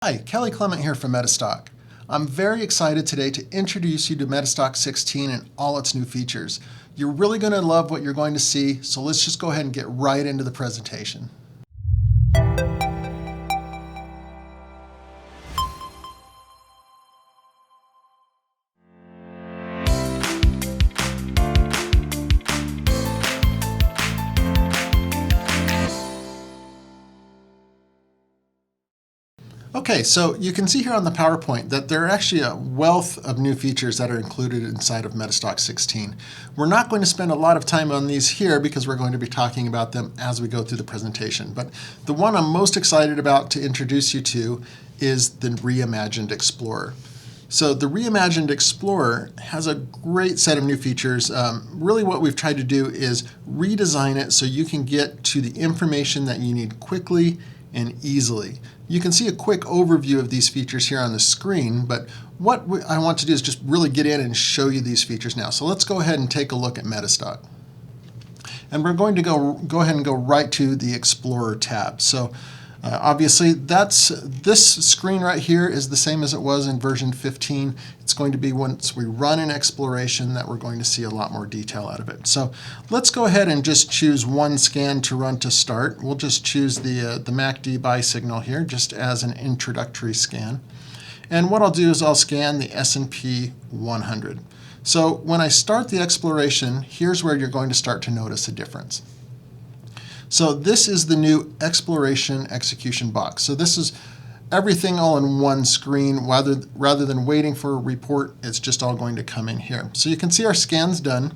Hi, Kelly Clement here from MetaStock. I'm very excited today to introduce you to MetaStock 16 and all its new features. You're really going to love what you're going to see, so let's just go ahead and get right into the presentation. Okay, so you can see here on the PowerPoint that there are actually a wealth of new features that are included inside of MetaStock 16. We're not going to spend a lot of time on these here because we're going to be talking about them as we go through the presentation. But the one I'm most excited about to introduce you to is the Reimagined Explorer. So the Reimagined Explorer has a great set of new features. Really what we've tried to do is redesign it so you can get to the information that you need quickly and easily. You can see a quick overview of these features here on the screen, but what I want to do is just really get in and show you these features now. So let's go ahead and take a look at MetaStock. And we're going to go ahead and go right to the Explorer tab. So obviously this screen right here is the same as it was in version 15. It's going to be once we run an exploration that we're going to see a lot more detail out of it. So let's go ahead and just choose one scan to run to start. We'll just choose the MACD buy signal here just as an introductory scan. And what I'll do is I'll scan the S&P 100. So when I start the exploration, here's where you're going to start to notice a difference. So this is the new exploration execution box. So this is everything all in one screen. Rather than waiting for a report, it's just all going to come in here. So you can see our scan's done.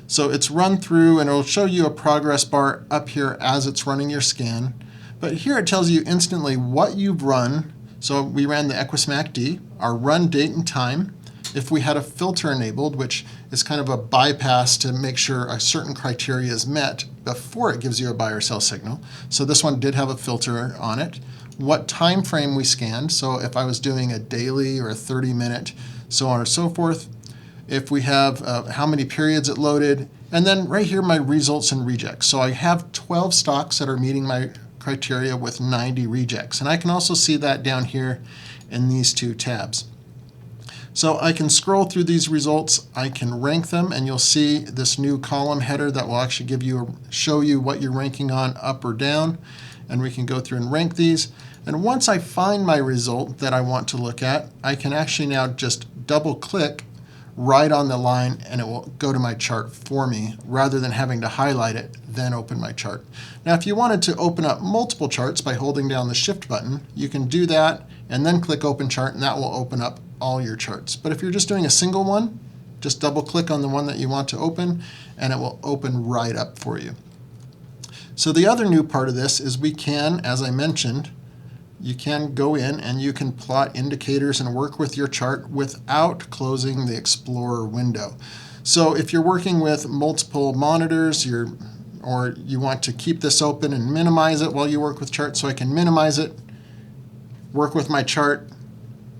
So it's run through and it'll show you a progress bar up here as it's running your scan. But here it tells you instantly what you've run. So we ran the Equus MACD, our run date and time. If we had a filter enabled, which is kind of a bypass to make sure a certain criteria is met before it gives you a buy or sell signal. So this one did have a filter on it. What time frame we scanned, so if I was doing a daily or a 30-minute, so on and so forth. If we have how many periods it loaded, and then right here my results and rejects. So I have 12 stocks that are meeting my criteria with 90 rejects. And I can also see that down here in these two tabs. So I can scroll through these results, I can rank them, and you'll see this new column header that will actually show you what you're ranking on up or down, and we can go through and rank these. And once I find my result that I want to look at, I can actually now just double click right on the line and it will go to my chart for me rather than having to highlight it, then open my chart. Now if you wanted to open up multiple charts by holding down the shift button, you can do that and then click open chart and that will open up all your charts. But if you're just doing a single one, just double click on the one that you want to open and it will open right up for you. So the other new part of this is we can, as I mentioned, you can go in and you can plot indicators and work with your chart without closing the Explorer window. So if you're working with multiple monitors, or you want to keep this open and minimize it while you work with charts, so I can minimize it, work with my chart,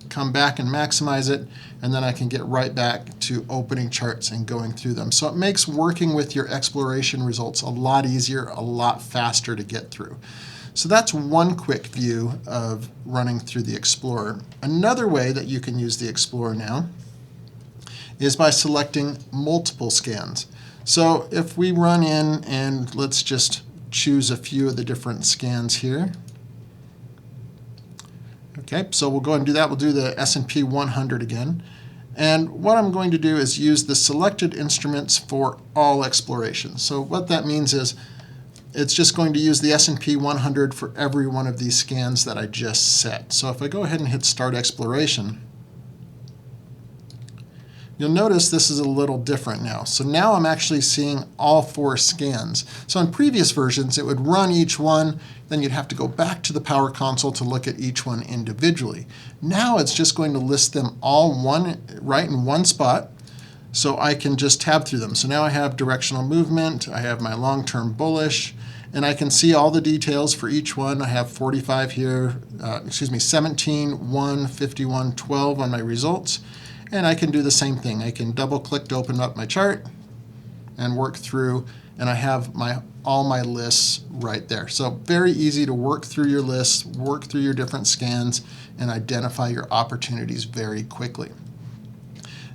come back and maximize it, and then I can get right back to opening charts and going through them. So it makes working with your exploration results a lot easier, a lot faster to get through. So that's one quick view of running through the Explorer. Another way that you can use the Explorer now is by selecting multiple scans. So if we run in and let's just choose a few of the different scans here. Okay, so we'll go ahead and do that. We'll do the S&P 100 again. And what I'm going to do is use the selected instruments for all explorations. So what that means is it's just going to use the S&P 100 for every one of these scans that I just set. So if I go ahead and hit Start Exploration, you'll notice this is a little different now. So now I'm actually seeing all 4 scans. So in previous versions, it would run each one, then you'd have to go back to the Power Console to look at each one individually. Now it's just going to list them all right in one spot, so I can just tab through them. So now I have directional movement, I have my long-term bullish, and I can see all the details for each one. I have 45 here, 17, 1, 51, 12 on my results. And I can do the same thing. I can double click to open up my chart and work through and I have all my lists right there. So very easy to work through your lists, work through your different scans, and identify your opportunities very quickly.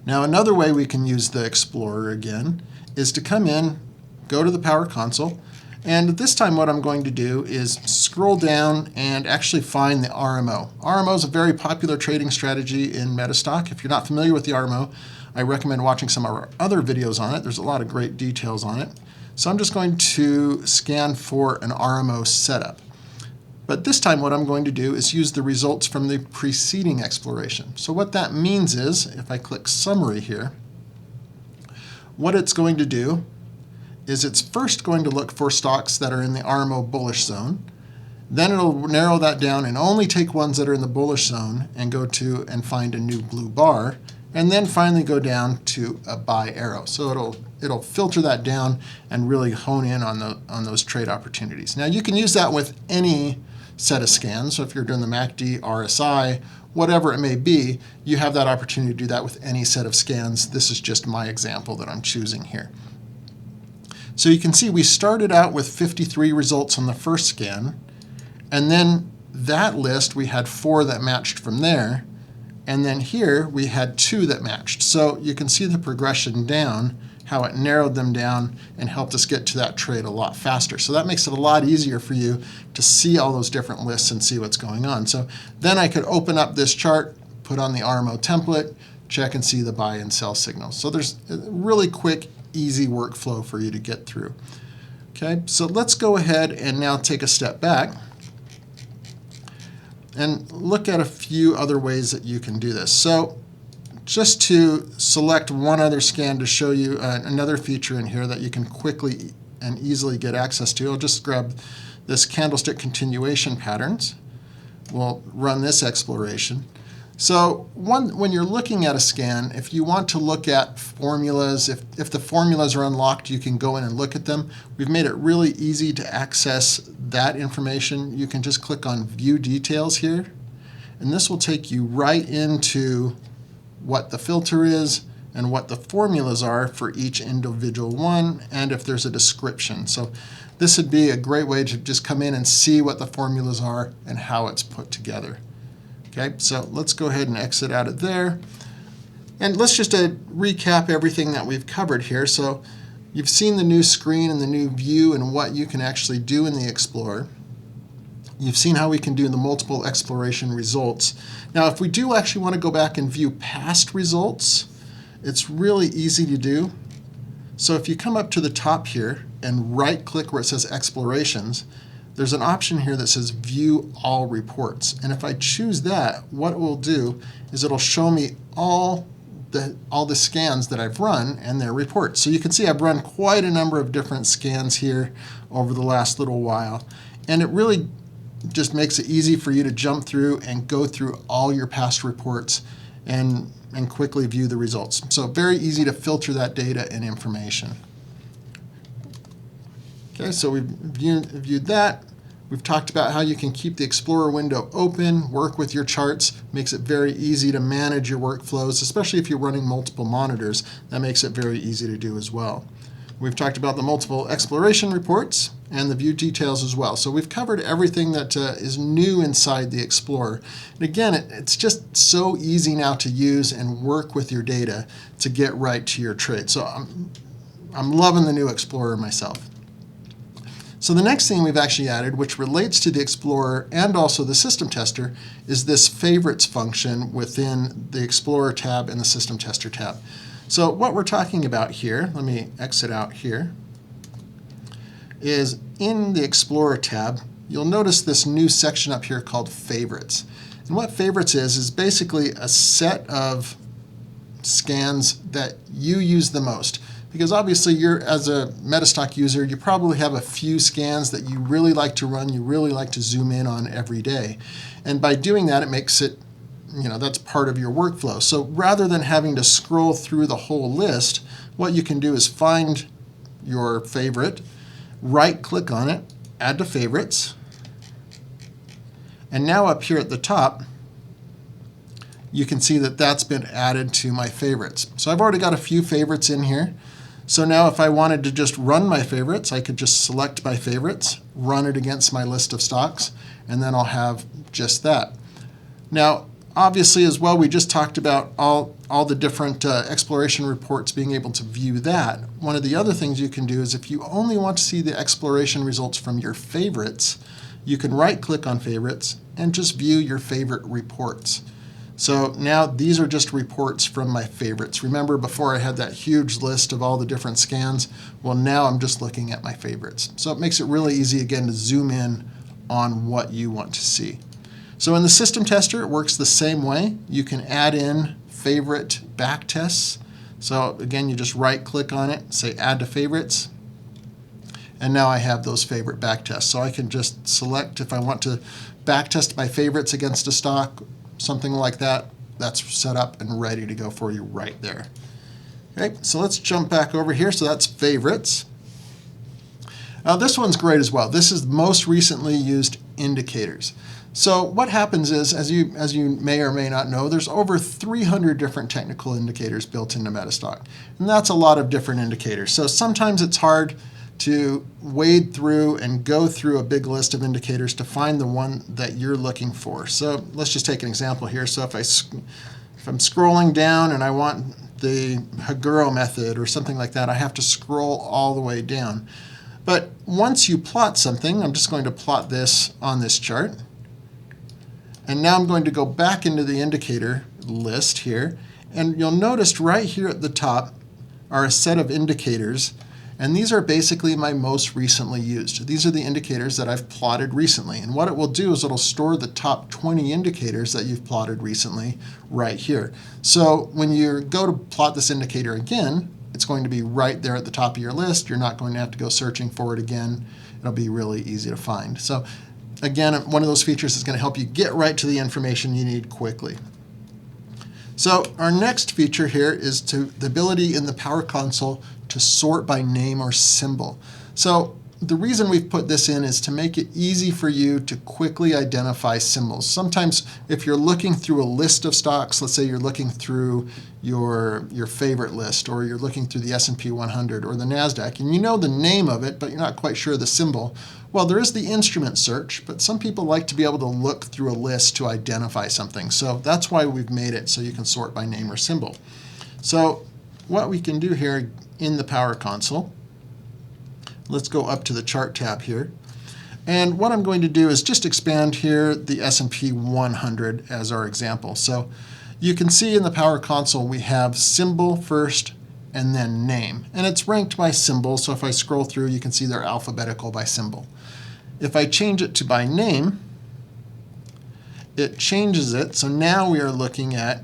Now another way we can use the Explorer again is to come in, go to the Power Console, and this time what I'm going to do is scroll down and actually find the RMO. RMO is a very popular trading strategy in MetaStock. If you're not familiar with the RMO, I recommend watching some of our other videos on it. There's a lot of great details on it. So I'm just going to scan for an RMO setup. But this time what I'm going to do is use the results from the preceding exploration. So what that means is, if I click Summary here, what it's going to do is it's first going to look for stocks that are in the RMO bullish zone. Then it'll narrow that down and only take ones that are in the bullish zone and go to and find a new blue bar, and then finally go down to a buy arrow. So it'll filter that down and really hone in on those trade opportunities. Now you can use that with any set of scans. So if you're doing the MACD, RSI, whatever it may be, you have that opportunity to do that with any set of scans. This is just my example that I'm choosing here. So you can see we started out with 53 results on the first scan, and then that list we had 4 that matched from there, and then here we had 2 that matched. So you can see the progression down, how it narrowed them down and helped us get to that trade a lot faster. So that makes it a lot easier for you to see all those different lists and see what's going on. So then I could open up this chart, put on the RMO template, check and see the buy and sell signals. So there's a really quick, easy workflow for you to get through. Okay, so let's go ahead and now take a step back and look at a few other ways that you can do this. So just to select one other scan to show you another feature in here that you can quickly and easily get access to, I'll just grab this candlestick continuation patterns. We'll run this exploration. So when you're looking at a scan, if you want to look at formulas, if the formulas are unlocked, you can go in and look at them. We've made it really easy to access that information. You can just click on View Details here, and this will take you right into what the filter is and what the formulas are for each individual one, and if there's a description. So this would be a great way to just come in and see what the formulas are and how it's put together. Okay, so let's go ahead and exit out of there. And let's just recap everything that we've covered here. So you've seen the new screen and the new view and what you can actually do in the Explorer. You've seen how we can do the multiple exploration results. Now, if we do actually want to go back and view past results, it's really easy to do. So if you come up to the top here and right-click where it says Explorations, there's an option here that says View All Reports. And if I choose that, what it will do is it'll show me all the scans that I've run and their reports. So you can see I've run quite a number of different scans here over the last little while. And it really just makes it easy for you to jump through and go through all your past reports and quickly view the results. So very easy to filter that data and information. Okay, so we've viewed that. We've talked about how you can keep the Explorer window open, work with your charts, makes it very easy to manage your workflows, especially if you're running multiple monitors. That makes it very easy to do as well. We've talked about the multiple exploration reports and the view details as well. So we've covered everything that is new inside the Explorer. And again, it's just so easy now to use and work with your data to get right to your trade. So I'm loving the new Explorer myself. So the next thing we've actually added, which relates to the Explorer and also the System Tester, is this Favorites function within the Explorer tab and the System Tester tab. So what we're talking about here, let me exit out here, is in the Explorer tab, you'll notice this new section up here called Favorites. And what Favorites is basically a set of scans that you use the most. Because obviously you're, as a MetaStock user, you probably have a few scans that you really like to run, you really like to zoom in on every day. And by doing that, it makes it, that's part of your workflow. So rather than having to scroll through the whole list, what you can do is find your favorite, right-click on it, add to favorites, and now up here at the top, you can see that that's been added to my favorites. So I've already got a few favorites in here. So now if I wanted to just run my favorites, I could just select my favorites, run it against my list of stocks, and then I'll have just that. Now, obviously as well, we just talked about all the different exploration reports, being able to view that. One of the other things you can do is if you only want to see the exploration results from your favorites, you can right-click on favorites and just view your favorite reports. So now these are just reports from my favorites. Remember before I had that huge list of all the different scans? Well, now I'm just looking at my favorites. So it makes it really easy again to zoom in on what you want to see. So in the system tester, it works the same way. You can add in favorite back tests. So again, you just right click on it, say add to favorites, and now I have those favorite back tests. So I can just select if I want to back test my favorites against a stock, something like that. That's set up and ready to go for you right there. Okay, so let's jump back over here. So that's favorites. Now this one's great as well. This is most recently used indicators. So what happens is, as you may or may not know, there's over 300 different technical indicators built into MetaStock. And that's a lot of different indicators. So sometimes it's hard to wade through and go through a big list of indicators to find the one that you're looking for. So let's just take an example here. So if I'm scrolling down and I want the Haguro method or something like that, I have to scroll all the way down. But once you plot something, I'm just going to plot this on this chart. And now I'm going to go back into the indicator list here. And you'll notice right here at the top are a set of indicators. And these are basically my most recently used. These are the indicators that I've plotted recently. And what it will do is it'll store the top 20 indicators that you've plotted recently right here. So when you go to plot this indicator again, it's going to be right there at the top of your list. You're not going to have to go searching for it again. It'll be really easy to find. So again, one of those features is going to help you get right to the information you need quickly. So our next feature here is the ability in the Power Console to sort by name or symbol. So the reason we've put this in is to make it easy for you to quickly identify symbols. Sometimes if you're looking through a list of stocks, let's say you're looking through your favorite list, or you're looking through the S&P 100 or the NASDAQ, and you know the name of it, but you're not quite sure the symbol. Well, there is the instrument search, but some people like to be able to look through a list to identify something. So that's why we've made it so you can sort by name or symbol. So what we can do here in the Power Console, let's go up to the Chart tab here. And what I'm going to do is just expand here the S&P 100 as our example. So you can see in the Power Console we have symbol first and then name. And it's ranked by symbol, so if I scroll through you can see they're alphabetical by symbol. If I change it to by name, it changes it, so now we are looking at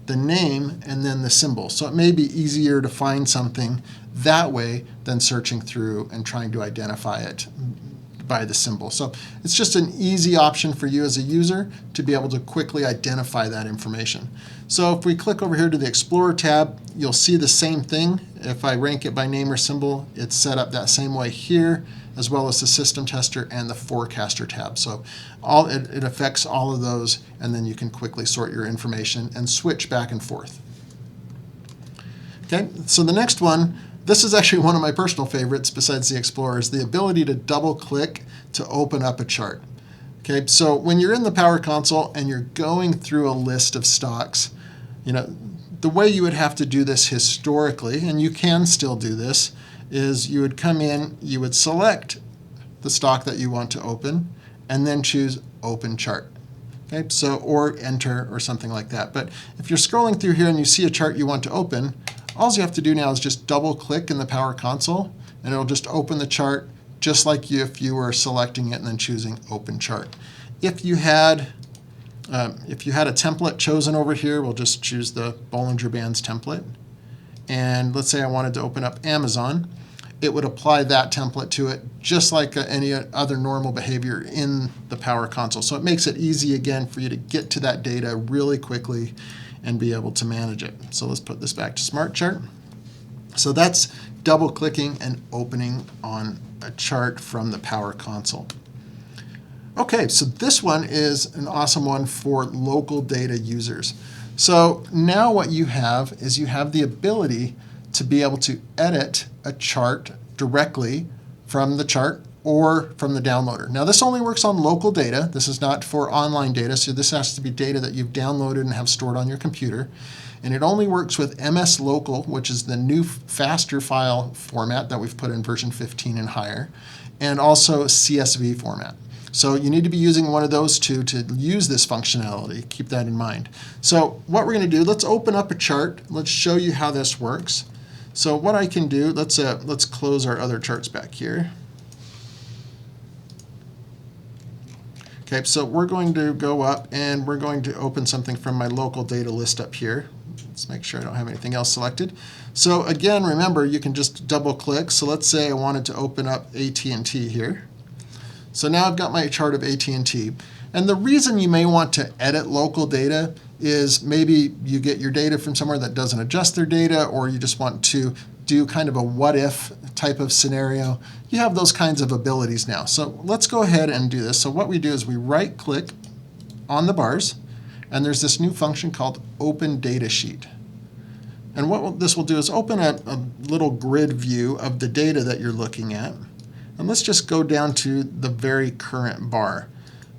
the name and then the symbol. So it may be easier to find something that way than searching through and trying to identify it by the symbol. So it's just an easy option for you as a user to be able to quickly identify that information. So if we click over here to the Explorer tab, you'll see the same thing. If I rank it by name or symbol, it's set up that same way here, as well as the System Tester and the Forecaster tab. So it affects all of those, and then you can quickly sort your information and switch back and forth. Okay, so the next one, this is actually one of my personal favorites besides the Explorer, is the ability to double click to open up a chart. Okay, so when you're in the Power Console and you're going through a list of stocks, the way you would have to do this historically, and you can still do this, is you would come in, you would select the stock that you want to open, and then choose Open Chart. Okay, so, or Enter or something like that. But if you're scrolling through here and you see a chart you want to open, all you have to do now is just double click in the Power Console, and it'll just open the chart just like if you were selecting it and then choosing Open Chart. If you had a template chosen over here, we'll just choose the Bollinger Bands template. And let's say I wanted to open up Amazon, it would apply that template to it just like any other normal behavior in the Power Console. So it makes it easy again for you to get to that data really quickly and be able to manage it. So let's put this back to Smart Chart. So that's double clicking and opening on a chart from the Power Console. Okay, so this one is an awesome one for local data users. So now what you have is you have the ability to be able to edit a chart directly from the chart or from the downloader. Now this only works on local data. This is not for online data, so this has to be data that you've downloaded and have stored on your computer. And it only works with MS Local, which is the new faster file format that we've put in version 15 and higher, and also CSV format. So you need to be using one of those two to use this functionality. Keep that in mind. So what we're going to do, let's open up a chart. Let's show you how this works. So what I can do, let's close our other charts back here. Okay, so we're going to go up and we're going to open something from my local data list up here. Let's make sure I don't have anything else selected. So again, remember, you can just double click. So let's say I wanted to open up AT&T here. So now I've got my chart of AT&T. And the reason you may want to edit local data is maybe you get your data from somewhere that doesn't adjust their data, or you just want to do kind of a what-if type of scenario. You have those kinds of abilities now. So let's go ahead and do this. So what we do is we right-click on the bars, and there's this new function called Open Data Sheet. And what this will do is open a little grid view of the data that you're looking at. And let's just go down to the very current bar.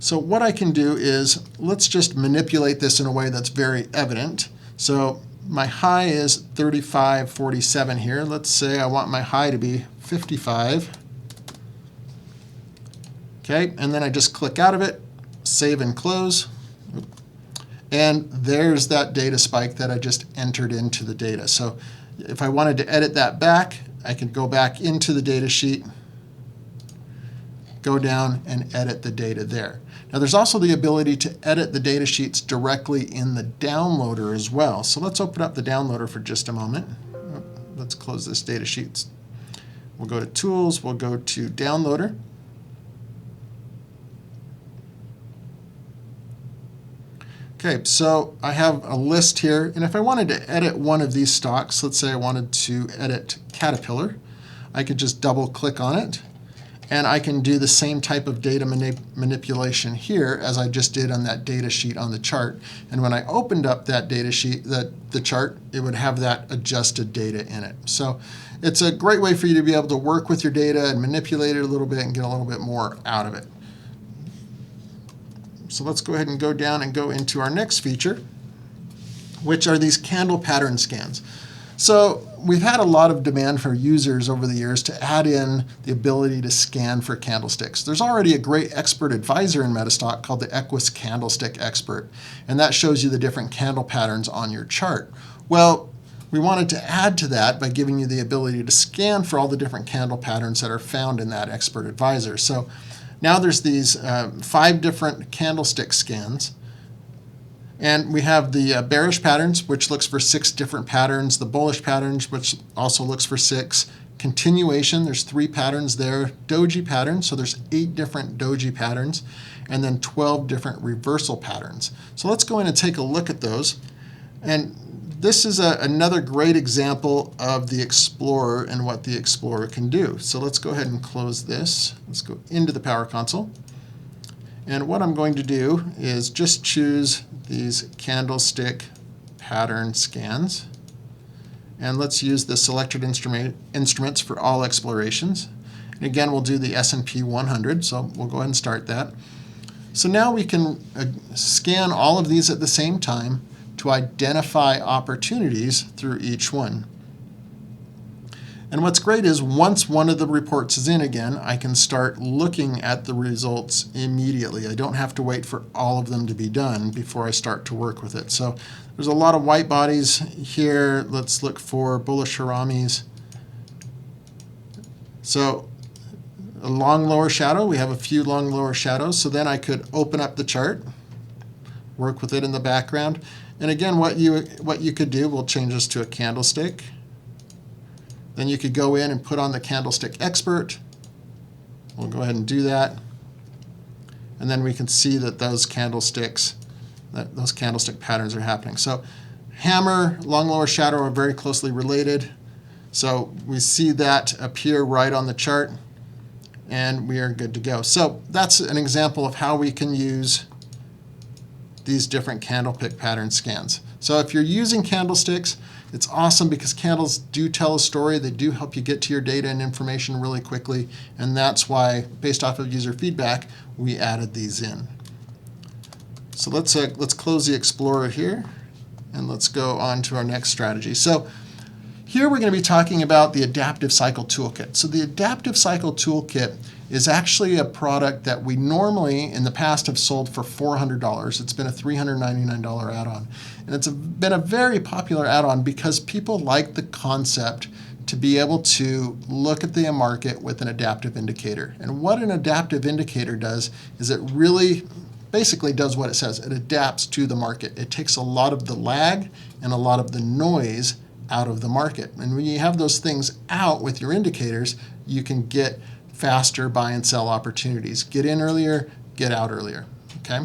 So what I can do is, let's just manipulate this in a way that's very evident. So my high is 35.47 here. Let's say I want my high to be 55. Okay, and then I just click out of it, save and close. And there's that data spike that I just entered into the data. So if I wanted to edit that back, I could go back into the data sheet, go down and edit the data there. Now there's also the ability to edit the data sheets directly in the downloader as well. So let's open up the downloader for just a moment. Let's close this data sheet. We'll go to Tools, we'll go to Downloader. Okay, so I have a list here, and if I wanted to edit one of these stocks, let's say I wanted to edit Caterpillar, I could just double click on it, and I can do the same type of data manipulation here as I just did on that data sheet on the chart. And when I opened up that data sheet, the chart, it would have that adjusted data in it. So it's a great way for you to be able to work with your data and manipulate it a little bit and get a little bit more out of it. So let's go ahead and go down and go into our next feature, which are these candle pattern scans. So we've had a lot of demand for users over the years to add in the ability to scan for candlesticks. There's already a great expert advisor in MetaStock called the Equus Candlestick Expert, and that shows you the different candle patterns on your chart. Well, we wanted to add to that by giving you the ability to scan for all the different candle patterns that are found in that expert advisor. So now there's these 5 different candlestick scans. And we have the bearish patterns, which looks for 6 different patterns. The bullish patterns, which also looks for 6. Continuation, there's 3 patterns there. Doji patterns, so there's 8 different doji patterns. And then 12 different reversal patterns. So let's go in and take a look at those. And this is another great example of the Explorer and what the Explorer can do. So let's go ahead and close this. Let's go into the Power Console. And what I'm going to do is just choose these candlestick pattern scans. And let's use the selected instruments for all explorations. And again, we'll do the S&P 100, so we'll go ahead and start that. So now we can scan all of these at the same time to identify opportunities through each one. And what's great is once one of the reports is in again, I can start looking at the results immediately. I don't have to wait for all of them to be done before I start to work with it. So there's a lot of white bodies here. Let's look for bullish Haramis. So a long lower shadow, we have a few long lower shadows. So then I could open up the chart, work with it in the background. And again, what you could do, we'll change this to a candlestick. Then you could go in and put on the Candlestick Expert. We'll go ahead and do that. And then we can see that those candlestick patterns are happening. So hammer, long lower shadow are very closely related. So we see that appear right on the chart, and we are good to go. So that's an example of how we can use these different candle pick pattern scans. So if you're using candlesticks, it's awesome because candles do tell a story. They do help you get to your data and information really quickly, and that's why, based off of user feedback, we added these in. So let's close the Explorer here, and let's go on to our next strategy. So here we're going to be talking about the Adaptive Cycle Toolkit. So the Adaptive Cycle Toolkit is actually a product that we normally in the past have sold for $400. It's been a $399 add-on. And it's been a very popular add-on because people like the concept to be able to look at the market with an adaptive indicator. And what an adaptive indicator does is it really basically does what it says. It adapts to the market. It takes a lot of the lag and a lot of the noise out of the market. And when you have those things out with your indicators, you can get faster buy and sell opportunities. Get in earlier, get out earlier, okay?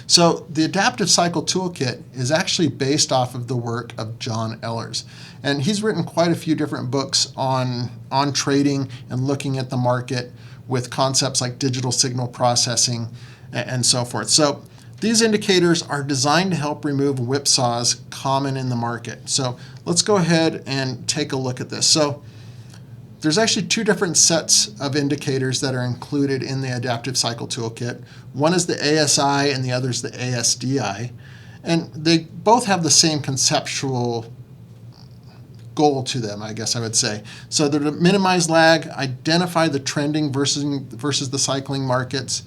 So the Adaptive Cycle Toolkit is actually based off of the work of John Ehlers. And he's written quite a few different books on trading and looking at the market with concepts like digital signal processing and so forth. So these indicators are designed to help remove whipsaws common in the market. So let's go ahead and take a look at this. So there's actually two different sets of indicators that are included in the Adaptive Cycle Toolkit. One is the ASI and the other is the ASDI. And they both have the same conceptual goal to them, I guess I would say. So they're to minimize lag, identify the trending versus the cycling markets,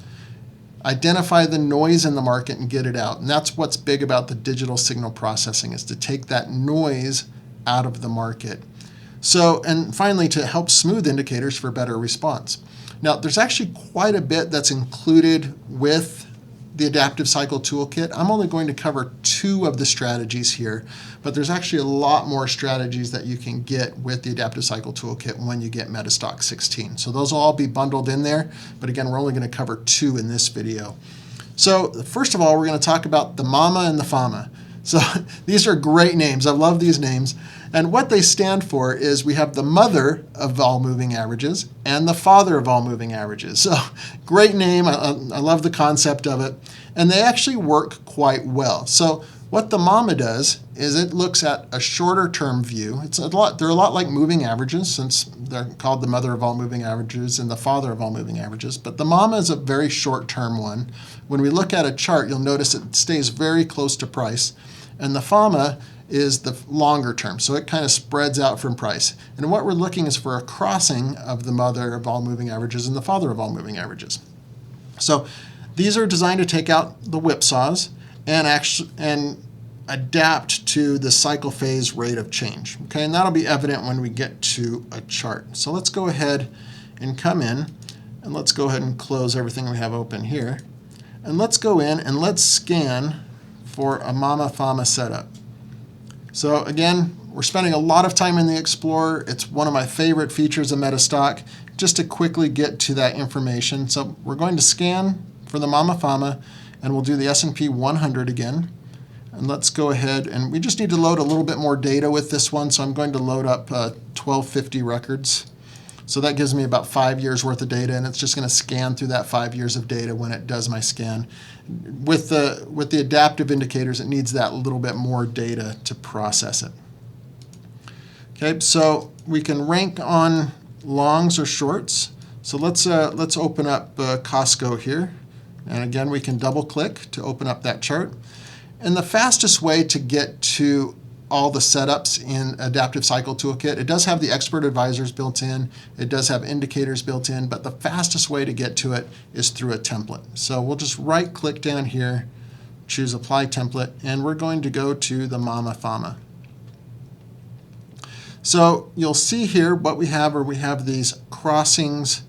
identify the noise in the market and get it out. And that's what's big about the digital signal processing, is to take that noise out of the market. So, and finally, to help smooth indicators for better response. Now, there's actually quite a bit that's included with the Adaptive Cycle Toolkit. I'm only going to cover two of the strategies here, but there's actually a lot more strategies that you can get with the Adaptive Cycle Toolkit when you get MetaStock 16. So those will all be bundled in there, but again, we're only going to cover two in this video. So first of all, we're going to talk about the MAMA and the FAMA. So these are great names. I love these names. And what they stand for is we have the mother of all moving averages and the father of all moving averages. So great name. I love the concept of it. And they actually work quite well. So what the MAMA does is it looks at a shorter term view. They're a lot like moving averages, since they're called the mother of all moving averages and the father of all moving averages. But the MAMA is a very short term one. When we look at a chart, you'll notice it stays very close to price. And the FAMA is the longer term, so it kind of spreads out from price. And what we're looking is for a crossing of the mother of all moving averages and the father of all moving averages. So these are designed to take out the whipsaws and adapt to the cycle phase rate of change. Okay, and that'll be evident when we get to a chart. So let's go ahead and come in, and let's go ahead and close everything we have open here. And let's go in and let's scan for a MAMA-FAMA setup. So again, we're spending a lot of time in the Explorer. It's one of my favorite features of MetaStock, just to quickly get to that information. So we're going to scan for the MAMA-FAMA, and we'll do the S&P 100 again. And let's go ahead, and we just need to load a little bit more data with this one, so I'm going to load up 1250 records. So that gives me about 5 years worth of data, and it's just going to scan through that 5 years of data when it does my scan. With the adaptive indicators, it needs that little bit more data to process it. Okay, so we can rank on longs or shorts. So let's open up Costco here, and again we can double click to open up that chart. And the fastest way to get to all the setups in Adaptive Cycle Toolkit, it does have the expert advisors built in, it does have indicators built in, but the fastest way to get to it is through a template. So we'll just right click down here, choose Apply Template, and we're going to go to the MAMA-FAMA. So you'll see here what we have are we have these crossings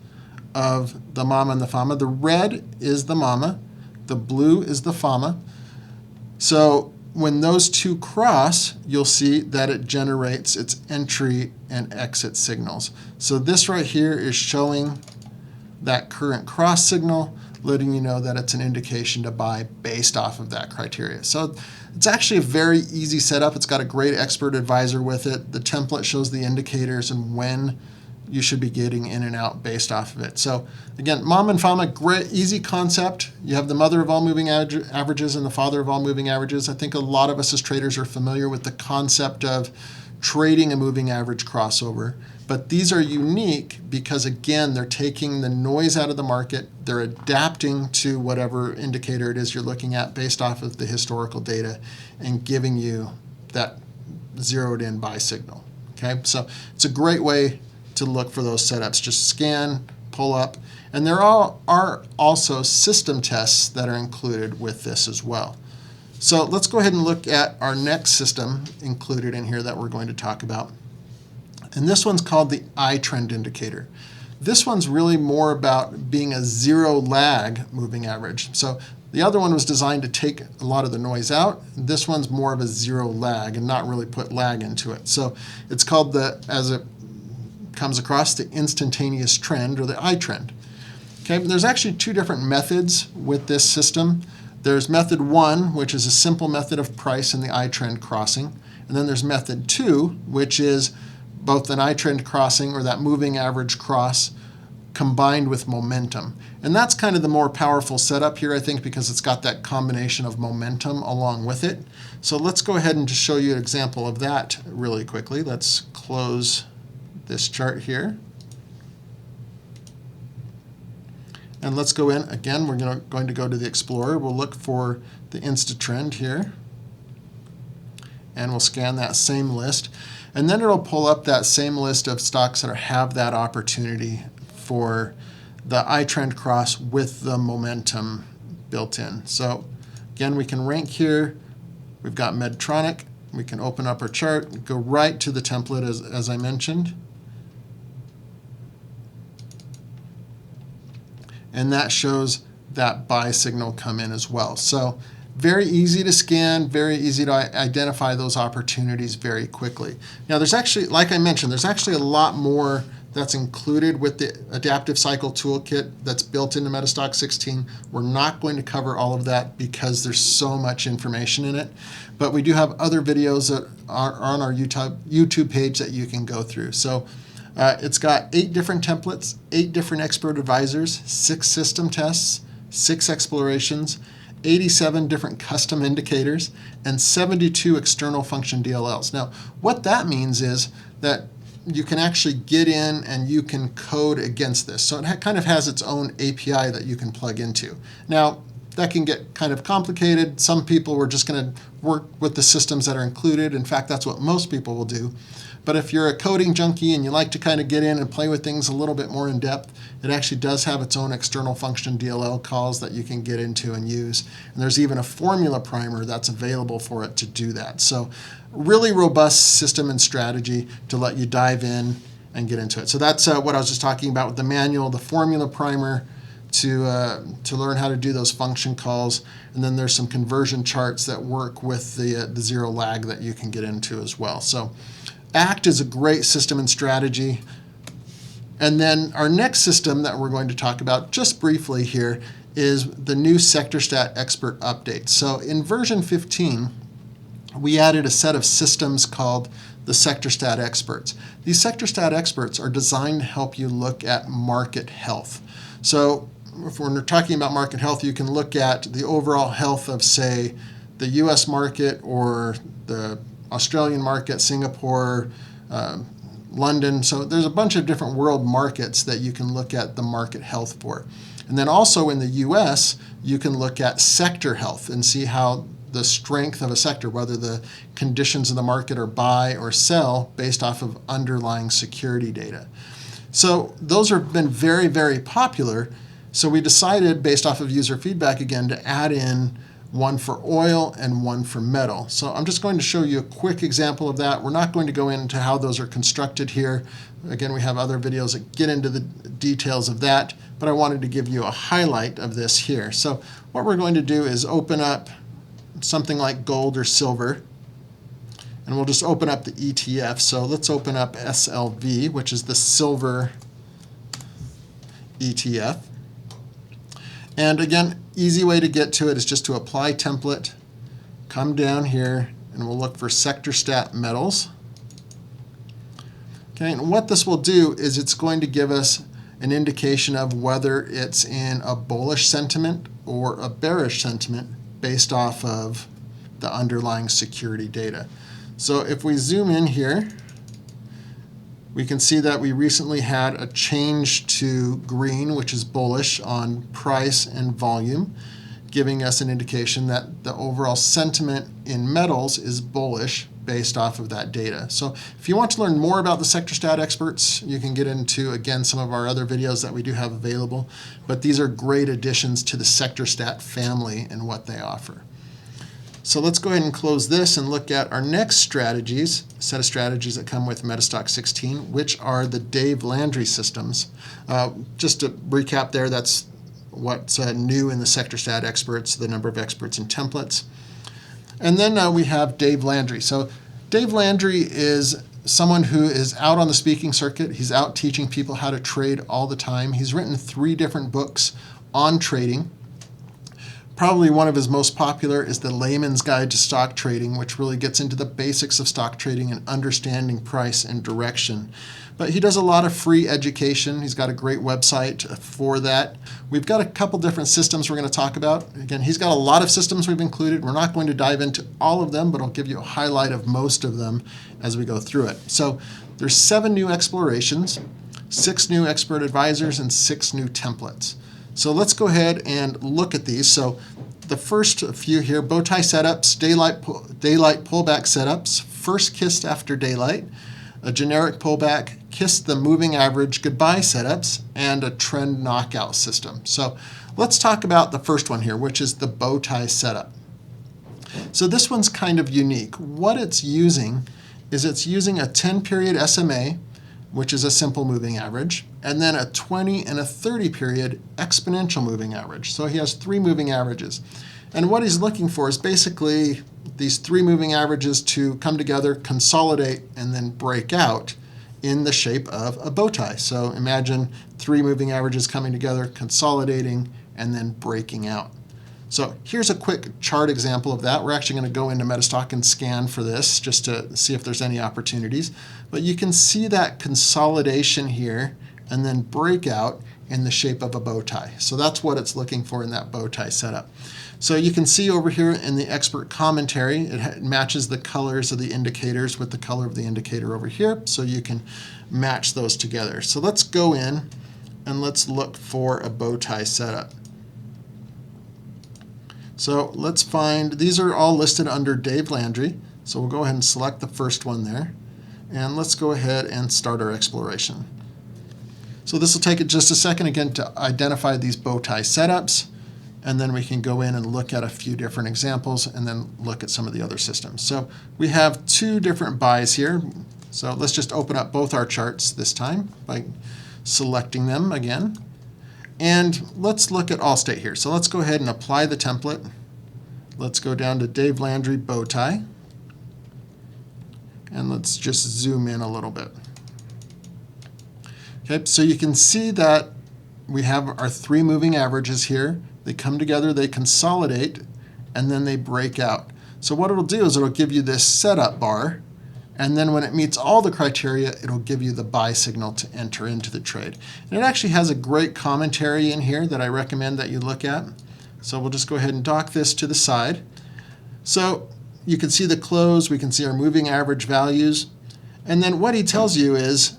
of the MAMA and the FAMA. The red is the MAMA, the blue is the FAMA. So when those two cross, you'll see that it generates its entry and exit signals. So this right here is showing that current cross signal, letting you know that it's an indication to buy based off of that criteria. So it's actually a very easy setup. It's got a great expert advisor with it. The template shows the indicators and when you should be getting in and out based off of it. So again, Mom and Fama, great, easy concept. You have the mother of all moving averages and the father of all moving averages. I think a lot of us as traders are familiar with the concept of trading a moving average crossover. But these are unique because, again, they're taking the noise out of the market. They're adapting to whatever indicator it is you're looking at based off of the historical data and giving you that zeroed in buy signal. Okay, so it's a great way to look for those setups. Just scan, pull up, and there are also system tests that are included with this as well. So let's go ahead and look at our next system included in here that we're going to talk about. And this one's called the ITrend indicator. This one's really more about being a zero lag moving average. So the other one was designed to take a lot of the noise out. This one's more of a zero lag and not really put lag into it. So it's called as it comes across, the Instantaneous trend, or the ITrend. Okay, there's actually two different methods with this system. There's method 1, which is a simple method of price in the ITrend crossing. And then there's method 2, which is both an ITrend crossing, or that moving average cross, combined with momentum. And that's kind of the more powerful setup here, I think, because it's got that combination of momentum along with it. So let's go ahead and just show you an example of that really quickly. Let's close this chart here. And let's go in. Again, we're going to go to the Explorer. We'll look for the InstaTrend here. And we'll scan that same list. And then it'll pull up that same list of stocks that have that opportunity for the ITrend cross with the momentum built in. So again, we can rank here. We've got Medtronic. We can open up our chart, go right to the template as I mentioned. And that shows that buy signal come in as well. So very easy to scan, very easy to identify those opportunities very quickly. Now there's actually, like I mentioned, there's actually a lot more that's included with the Adaptive Cycle Toolkit that's built into MetaStock 16. We're not going to cover all of that because there's so much information in it. But we do have other videos that are on our YouTube page that you can go through. So it's got 8 different templates, 8 different expert advisors, 6 system tests, 6 explorations, 87 different custom indicators, and 72 external function DLLs. Now, what that means is that you can actually get in and you can code against this. So it kind of has its own API that you can plug into. Now, that can get kind of complicated. Some people are just going to work with the systems that are included. In fact, that's what most people will do. But if you're a coding junkie and you like to kind of get in and play with things a little bit more in depth, it actually does have its own external function DLL calls that you can get into and use. And there's even a formula primer that's available for it to do that. So really robust system and strategy to let you dive in and get into it. So that's what I was just talking about with the manual, the formula primer to learn how to do those function calls. And then there's some conversion charts that work with the zero lag that you can get into as well. So ACT is a great system and strategy. And then our next system that we're going to talk about just briefly here is the new SectorStat Expert update. So in version 15, we added a set of systems called the SectorStat Experts. These SectorStat Experts are designed to help you look at market health. So if we're talking about market health, you can look at the overall health of, say, the US market or the Australian market, Singapore, London. So there's a bunch of different world markets that you can look at the market health for. And then also in the US, you can look at sector health and see how the strength of a sector, whether the conditions of the market are buy or sell based off of underlying security data. So those have been very, very popular. So we decided, based off of user feedback again, to add in one for oil and one for metal. So I'm just going to show you a quick example of that. We're not going to go into how those are constructed here. Again, we have other videos that get into the details of that, but I wanted to give you a highlight of this here. So what we're going to do is open up something like gold or silver, and we'll just open up the ETF. So let's open up SLV, which is the silver ETF. And again, easy way to get to it is just to apply template, come down here, and we'll look for SectorStat metals. Okay, and what this will do is it's going to give us an indication of whether it's in a bullish sentiment or a bearish sentiment based off of the underlying security data. So if we zoom in here, we can see that we recently had a change to green, which is bullish on price and volume, giving us an indication that the overall sentiment in metals is bullish based off of that data. So if you want to learn more about the sector stat experts, you can get into, again, some of our other videos that we do have available. But these are great additions to the sector stat family and what they offer. So let's go ahead and close this and look at our next strategies, a set of strategies that come with MetaStock 16, which are the Dave Landry systems. Just to recap there, that's what's new in the sector stat experts, the number of experts and templates. And then we have Dave Landry. So Dave Landry is someone who is out on the speaking circuit. He's out teaching people how to trade all the time. He's written 3 different books on trading. Probably one of his most popular is The Layman's Guide to Stock Trading, which really gets into the basics of stock trading and understanding price and direction. But he does a lot of free education. He's got a great website for that. We've got a couple different systems we're going to talk about. Again, he's got a lot of systems we've included. We're not going to dive into all of them, but I'll give you a highlight of most of them as we go through it. So there's 7 new explorations, 6 new expert advisors, and 6 new templates. So let's go ahead and look at these. So the first few here, Bowtie Setups, daylight pullback setups, first kissed after daylight, a generic pullback, kiss the moving average goodbye setups, and a trend knockout system. So let's talk about the first one here, which is the Bowtie Setup. So this one's kind of unique. What it's using is it's using a 10-period SMA, which is a simple moving average, and then a 20 and a 30-period exponential moving average. So he has 3 moving averages. And what he's looking for is basically these 3 moving averages to come together, consolidate, and then break out in the shape of a bow tie. So imagine 3 moving averages coming together, consolidating, and then breaking out. So here's a quick chart example of that. We're actually going to go into MetaStock and scan for this just to see if there's any opportunities. But you can see that consolidation here and then breakout in the shape of a bow tie. So that's what it's looking for in that bow tie setup. So you can see over here in the expert commentary, it matches the colors of the indicators with the color of the indicator over here, so you can match those together. So let's go in and let's look for a bow tie setup. So let's find, these are all listed under Dave Landry, so we'll go ahead and select the first one there, and let's go ahead and start our exploration. So this will take it just a second again to identify these bow tie setups, and then we can go in and look at a few different examples and then look at some of the other systems. So we have 2 different buys here. So let's just open up both our charts this time by selecting them again. And let's look at Allstate here. So let's go ahead and apply the template. Let's go down to Dave Landry bow tie. And let's just zoom in a little bit. Okay, so you can see that we have our 3 moving averages here. They come together, they consolidate, and then they break out. So what it'll do is it'll give you this setup bar, and then when it meets all the criteria, it'll give you the buy signal to enter into the trade. And it actually has a great commentary in here that I recommend that you look at. So we'll just go ahead and dock this to the side. So you can see the close, we can see our moving average values, and then what he tells you is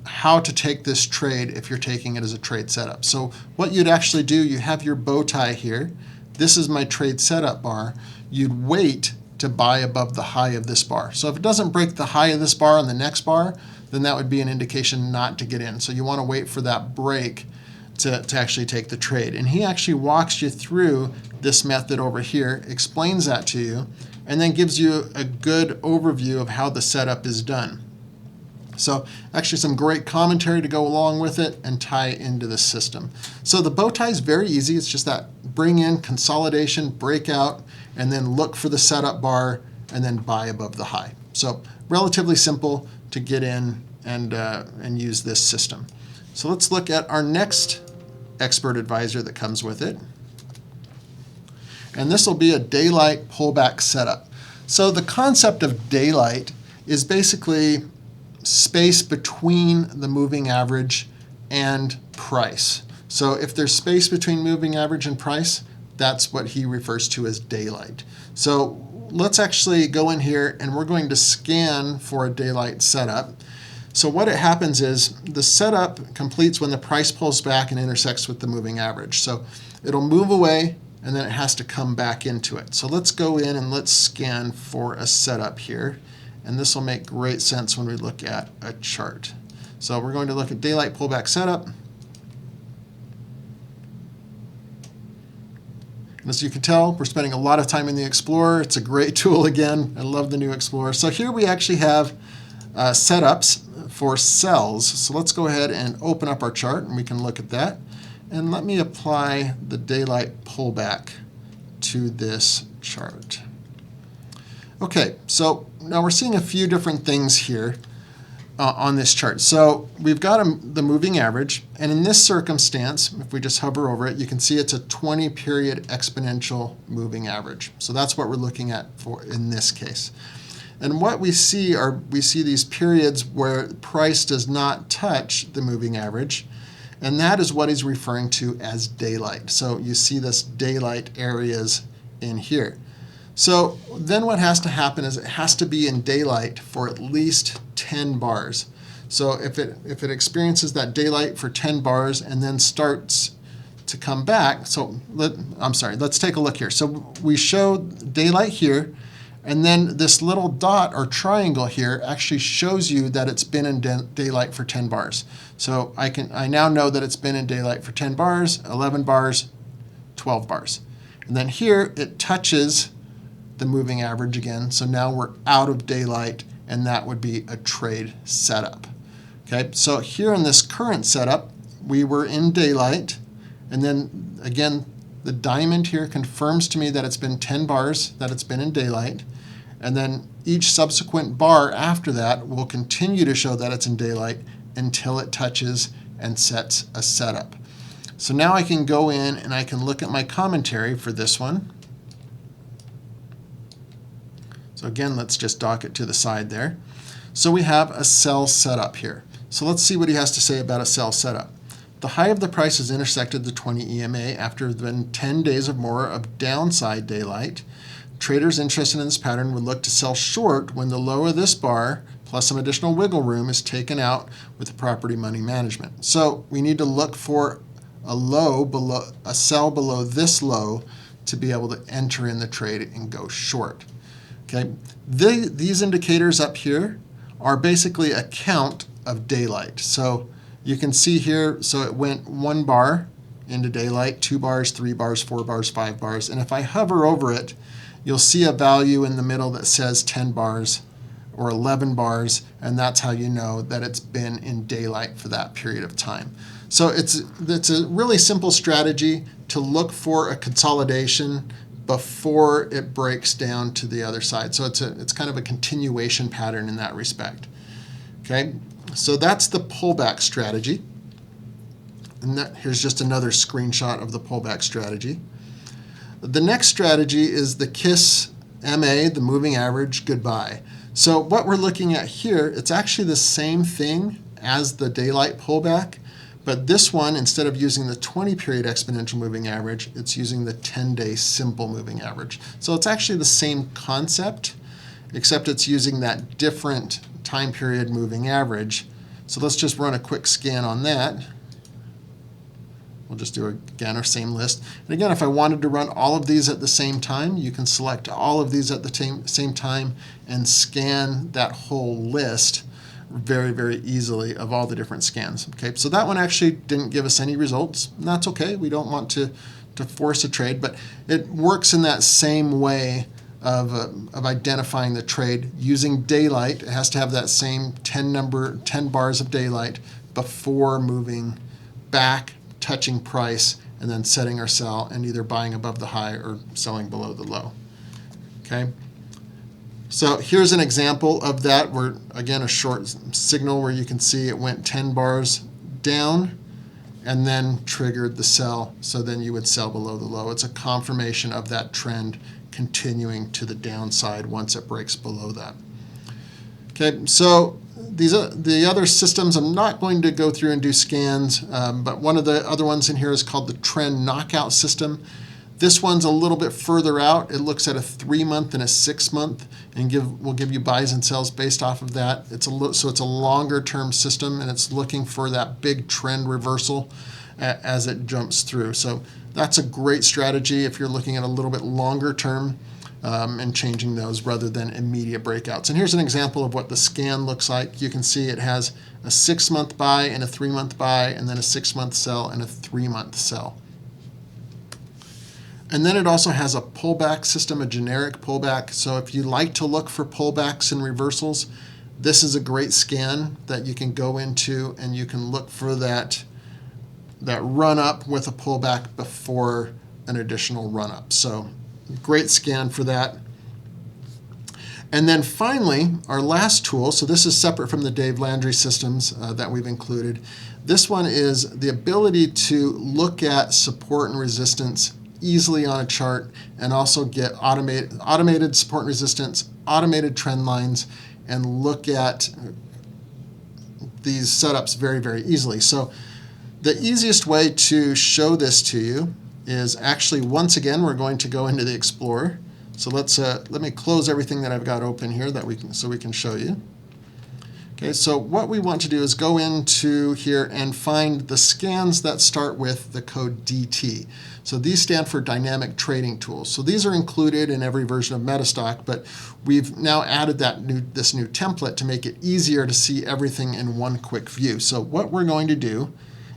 how to take this trade if you're taking it as a trade setup. So what you'd actually do, you have your bow tie here. This is my trade setup bar. You'd wait to buy above the high of this bar. So if it doesn't break the high of this bar on the next bar, then that would be an indication not to get in. So you want to wait for that break to actually take the trade. And he actually walks you through this method over here, explains that to you, and then gives you a good overview of how the setup is done. So actually some great commentary to go along with it and tie it into the system. So the bow tie is very easy. It's just that bring in, consolidation, breakout, and then look for the setup bar and then buy above the high. So relatively simple to get in and use this system. So let's look at our next expert advisor that comes with it. And this will be a daylight pullback setup. So the concept of daylight is basically space between the moving average and price. So if there's space between moving average and price, that's what he refers to as daylight. So let's actually go in here and we're going to scan for a daylight setup. So what it happens is the setup completes when the price pulls back and intersects with the moving average. So it'll move away and then it has to come back into it. So let's go in and let's scan for a setup here. And this will make great sense when we look at a chart. So we're going to look at daylight pullback setup. And as you can tell, we're spending a lot of time in the Explorer. It's a great tool again. I love the new Explorer. So here we actually have setups for cells. So let's go ahead and open up our chart and we can look at that. And let me apply the daylight pullback to this chart. Okay, so now we're seeing a few different things here on this chart. So we've got the moving average, and in this circumstance, if we just hover over it, you can see it's a 20-period exponential moving average. So that's what we're looking at for in this case. And what we see these periods where price does not touch the moving average, and that is what he's referring to as daylight. So you see this daylight areas in here. So then what has to happen is it has to be in daylight for at least 10 bars. So if it experiences that daylight for 10 bars and then starts to come back, let's take a look here. So we show daylight here, and then this little dot or triangle here actually shows you that it's been in daylight for 10 bars. So I now know that it's been in daylight for 10 bars, 11 bars, 12 bars. And then here it touches the moving average again. So now we're out of daylight, and that would be a trade setup. Okay, so here in this current setup, we were in daylight, and then again, the diamond here confirms to me that it's been 10 bars, that it's been in daylight, and then each subsequent bar after that will continue to show that it's in daylight until it touches and sets a setup. So now I can go in and I can look at my commentary for this one. So again, let's just dock it to the side there. So we have a sell setup here. So let's see what he has to say about a sell setup. The high of the price has intersected the 20 EMA after been 10 days or more of downside daylight. Traders interested in this pattern would look to sell short when the low of this bar plus some additional wiggle room is taken out with the property money management. So we need to look for a sell below this low to be able to enter in the trade and go short. Okay, these indicators up here are basically a count of daylight. So you can see here, so it went 1 bar into daylight, 2 bars, 3 bars, 4 bars, 5 bars. And if I hover over it, you'll see a value in the middle that says 10 bars or 11 bars, and that's how you know that it's been in daylight for that period of time. So it's a really simple strategy to look for a consolidation before it breaks down to the other side. So it's kind of a continuation pattern in that respect. Okay, so that's the pullback strategy. And here's just another screenshot of the pullback strategy. The next strategy is the KISS MA, the moving average goodbye. So what we're looking at here, it's actually the same thing as the daylight pullback, but this one, instead of using the 20-period exponential moving average, it's using the 10-day simple moving average. So it's actually the same concept, except it's using that different time period moving average. So let's just run a quick scan on that. We'll just do, again, our same list. And again, if I wanted to run all of these at the same time, you can select all of these at the same time and scan that whole list very, very easily of all the different scans. Okay, so that one actually didn't give us any results, and that's okay. We don't want to force a trade, but it works in that same way of identifying the trade using daylight. It has to have that same 10 bars of daylight before moving back, touching price, and then setting our sell and either buying above the high or selling below the low. Okay. So here's an example of that where, again, a short signal where you can see it went 10 bars down and then triggered the sell. So then you would sell below the low. It's a confirmation of that trend continuing to the downside once it breaks below that. Okay, so the other systems, I'm not going to go through and do scans, but one of the other ones in here is called the Trend Knockout System. This one's a little bit further out. It looks at a 3-month and a 6-month, and will give you buys and sells based off of that. So it's a longer term system, and it's looking for that big trend reversal as it jumps through. So that's a great strategy if you're looking at a little bit longer term and changing those rather than immediate breakouts. And here's an example of what the scan looks like. You can see it has a 6-month buy and a 3-month buy, and then a 6-month sell and a 3-month sell. And then it also has a pullback system, a generic pullback. So if you like to look for pullbacks and reversals, this is a great scan that you can go into, and you can look for that run up with a pullback before an additional run up. So great scan for that. And then finally, our last tool, so this is separate from the Dave Landry systems that we've included. This one is the ability to look at support and resistance easily on a chart, and also get automated support and resistance, automated trend lines, and look at these setups very, very easily. So the easiest way to show this to you is actually, once again, we're going to go into the Explorer. So let me close everything that I've got open here so we can show you. Okay, so what we want to do is go into here and find the scans that start with the code DT. So these stand for Dynamic Trading Tools. So these are included in every version of MetaStock, but we've now added this new template to make it easier to see everything in one quick view. So what we're going to do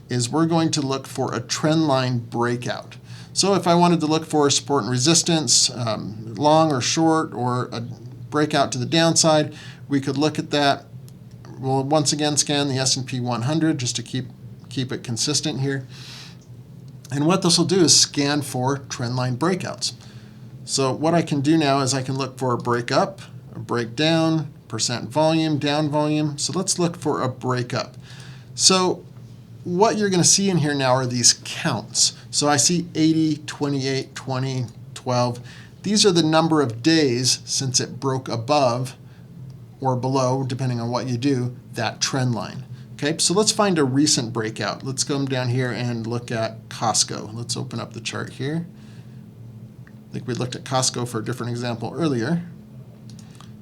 is we're going to look for a trend line breakout. So if I wanted to look for support and resistance, long or short, or a breakout to the downside, we could look at that. We'll once again scan the S&P 100 just to keep it consistent here. And what this will do is scan for trend line breakouts. So what I can do now is I can look for a break up, a break down, percent volume, down volume. So let's look for a break up. So what you're going to see in here now are these counts. So I see 80, 28, 20, 12. These are the number of days since it broke above or below, depending on what you do, that trend line. Okay, so let's find a recent breakout. Let's come down here and look at Costco. Let's open up the chart here. I think we looked at Costco for a different example earlier.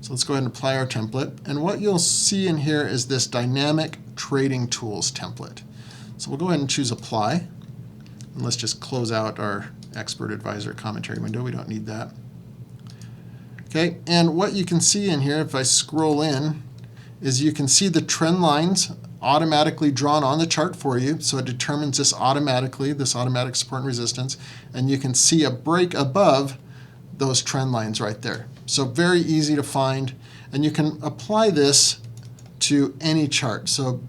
So let's go ahead and apply our template. And what you'll see in here is this Dynamic Trading Tools template. So we'll go ahead and choose Apply. And let's just close out our Expert Advisor commentary window. We don't need that. Okay, and what you can see in here, if I scroll in, is you can see the trend lines automatically drawn on the chart for you. So it determines this automatically, this automatic support and resistance, and you can see a break above those trend lines right there. So very easy to find, and you can apply this to any chart. So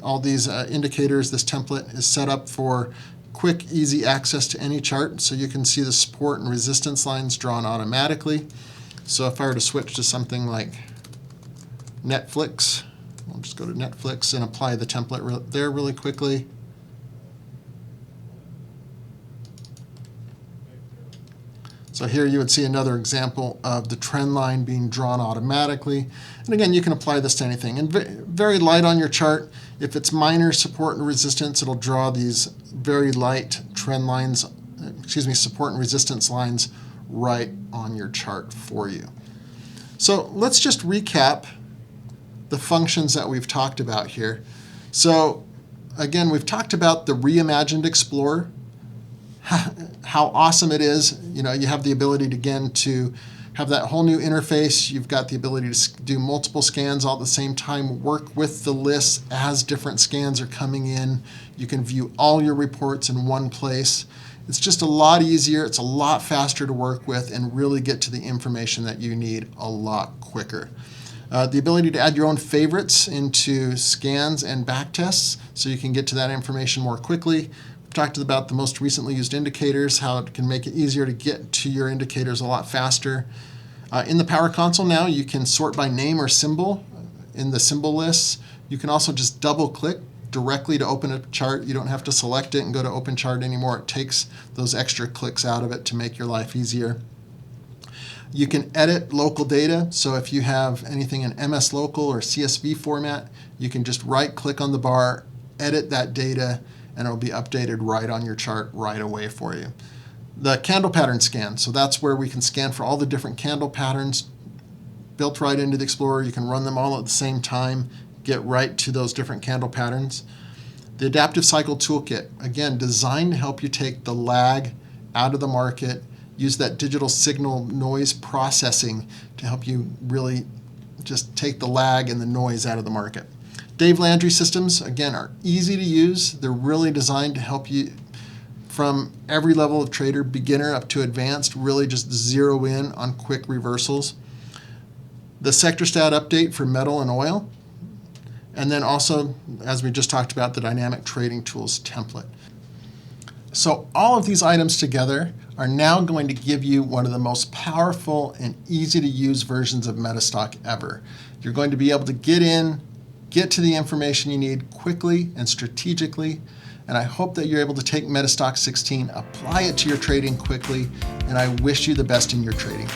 all these indicators, this template is set up for quick, easy access to any chart. So you can see the support and resistance lines drawn automatically. So if I were to switch to something like Netflix, I'll just go to Netflix and apply the template there really quickly. So here you would see another example of the trend line being drawn automatically. And again, you can apply this to anything. And very light on your chart. If it's minor support and resistance, it'll draw these very light trend lines, support and resistance lines right on your chart for you. So let's just recap the functions that we've talked about here. So again, we've talked about the reimagined Explorer, how awesome it is. You know, you have the ability to have that whole new interface. You've got the ability to do multiple scans all at the same time, work with the lists as different scans are coming in. You can view all your reports in one place. It's just a lot easier, it's a lot faster to work with, and really get to the information that you need a lot quicker. The ability to add your own favorites into scans and backtests so you can get to that information more quickly. We've talked about the most recently used indicators, how it can make it easier to get to your indicators a lot faster. In the Power Console now, you can sort by name or symbol in the symbol lists. You can also just double click directly to open a chart. You don't have to select it and go to open chart anymore. It takes those extra clicks out of it to make your life easier. You can edit local data, so if you have anything in MS Local or CSV format, you can just right-click on the bar, edit that data, and it'll be updated right on your chart right away for you. The candle pattern scan, so that's where we can scan for all the different candle patterns built right into the Explorer. You can run them all at the same time, get right to those different candle patterns. The Adaptive Cycle Toolkit, again, designed to help you take the lag out of the market, use that digital signal noise processing to help you really just take the lag and the noise out of the market. Dave Landry systems, again, are easy to use. They're really designed to help you from every level of trader, beginner up to advanced, really just zero in on quick reversals. The sector stat update for metal and oil. And then also, as we just talked about, the dynamic trading tools template. So all of these items together are now going to give you one of the most powerful and easy to use versions of MetaStock ever. You're going to be able to get in, get to the information you need quickly and strategically, and I hope that you're able to take MetaStock 16, apply it to your trading quickly, and I wish you the best in your trading.